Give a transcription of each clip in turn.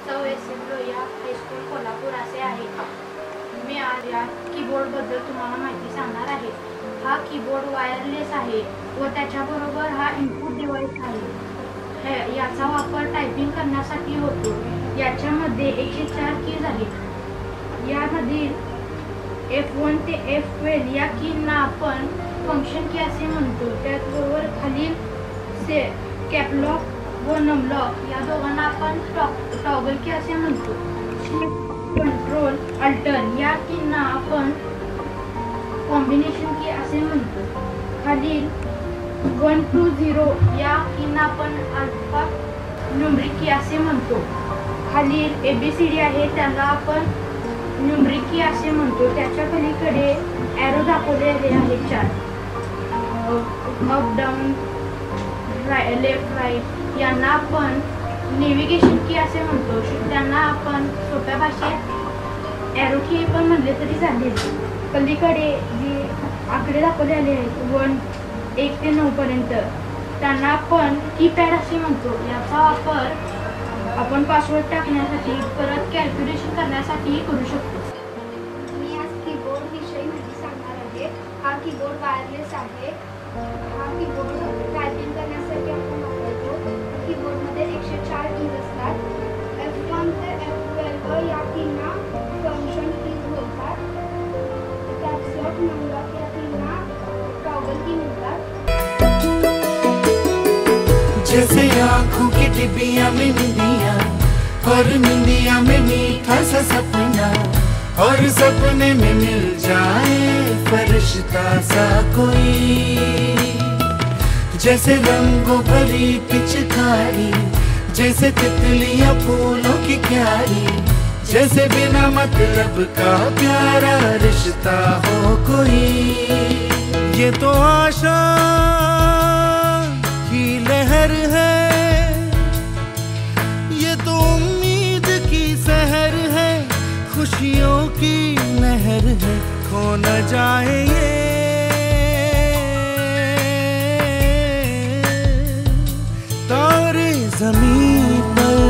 सौ SM. Lohia high school Kolhapur असे आहे. मी आज या कीबोर्डबद्दल तुम्हाला माहिती सांगणार आहे. हा कीबोर्ड वायरलेस आहे व त्याच्याबरोबर हा इनपुट डिव्हाइस आहे. याचा वापर टायपिंग करण्यासाठी होतो. याच्यामध्ये 104 कीज आहेत. यामधील F1 ते F12 या कींना आपण फंक्शन की असे म्हणतो. त्याचबरोबर खालील कॅपलॉक व नमलॉक या दोघांना आपण टॉगल की असे म्हणतो. शिफ्ट, कंट्रोल, अल्टर या कींना आपण कॉम्बिनेशन की असे म्हणतो. खालील 1 to 0 या कींना आपण अल्फा न्यूमरिक की असे म्हणतो. खालील ABCD आहे त्याला आपण न्यूमरिक की असे म्हणतो. त्याच्या पलीकडे ॲरो दाखवलेले आहेत 4. अप डाऊन, लेफ्ट राईट यांना आपण नेव्हिगेशन की असे म्हणतो. त्यांना आपण सोप्या भाषेत ॲरो की पण म्हणले तरी चालेल. पलीकडे जे आकडे दाखवलेले आहेत 1 ते 9 पर्यंत त्यांना आपण कीपॅड असे म्हणतो. याचा वापर आपण पासवर्ड टाकण्यासाठी परत कॅल्क्युलेशन करण्यासाठी करू शकतो. मी आज कीबोर्ड विषयी माहिती सांगणार आहे. हा कीबोर्ड वायरलेस आहे. हा कीबोर्ड टायपिंग करण्यासाठी आपण वापरतो. कीबोर्डमध्ये 104 कीज असतात. F1 ते F12 या कींना फंक्शन कीज बोलतात. कॅप्स लॉक, नमलॉक या कींना टॉगल की म्हणतात. जैसे आँखों की डिबिया में निंदिया और निंदिया में मीठा सा सपना और सपने में मिल जाए फरिश्ता सा कोई. जैसे रंगों भरी पिचकारी, जैसे तितलियां फूलों की क्यारी, जैसे बिना मतलब का प्यारा रिश्ता हो कोई. ये तो आशा की लहर है, ये तो उम्मीद की सहर है, खुशियों की नहर है, खो न जाए ये तारे ज़मीन पर.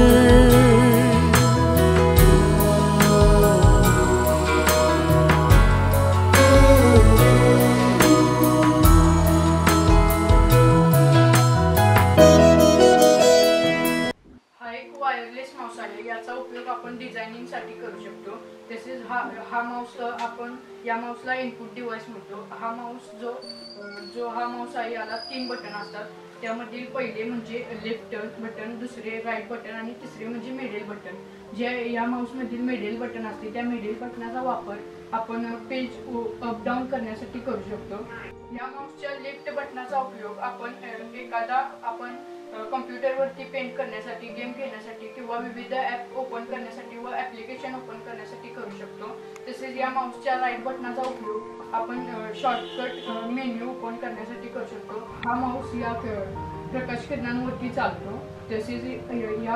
वायरलेस माऊस आहे. याचा उपयोग आपण डिझायनिंग साठी करू शकतो. तसेच हा माऊस आपण या माऊसला इनपुट डिव्हाइस म्हणतो. हा माऊस हा माऊस आहे याला 3 बटन असतात. त्यामधील पहिले म्हणजे लेफ्ट बटन, दुसरे राईट बटन आणि तिसरे म्हणजे मिडल बटन. जे या माऊसमधील मिडल बटन असते त्या मिडल बटनाचा वापर आपण पेज अप डाऊन करण्यासाठी करू शकतो. या माऊसच्या लेफ्ट बटनाचा उपयोग आपण कॉम्प्युटरवरती पेंट करण्यासाठी, गेम खेळण्यासाठी किंवा विविध ॲप ओपन करण्यासाठी व ॲप्लिकेशन ओपन करण्यासाठी करू शकतो. तसेच या माऊसच्या राईट बटनाचा उपयोग आपण शॉर्टकट मेन्यू ओपन करण्यासाठी करू शकतो. हा माऊस या प्रकाश किरणांवरती चालतो. तसेच या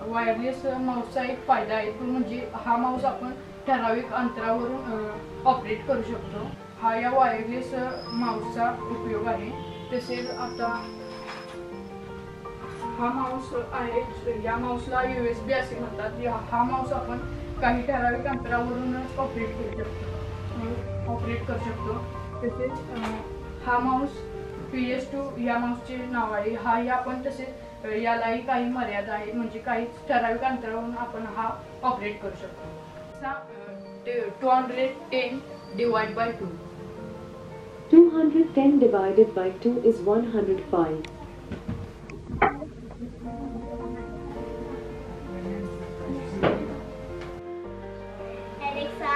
वायरलेस माऊसचा एक फायदा आहे तो म्हणजे हा माऊस आपण ठराविक अंतरावरून ऑपरेट करू शकतो. हा या वायरलेस माऊसचा उपयोग आहे. तसेच आता हा माऊस आहे, या माऊसला USB असे म्हणतात. हा माऊस आपण काही ठराविक अंतरावरून ऑपरेट करू शकतो. तसेच हा माऊस PS2 या माऊसचे नाव आहे. हा आपण तसेच यालाही काही मर्यादा आहेत, म्हणजे काही ठराविक अंतरावरून आपण हा ऑपरेट करू शकतो. 210 divide by 2. 210 divided by 2 is 105. Alexa,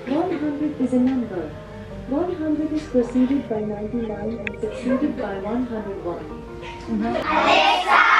100 is a number. 100 is preceded by 99 and succeeded by 101. Alexa!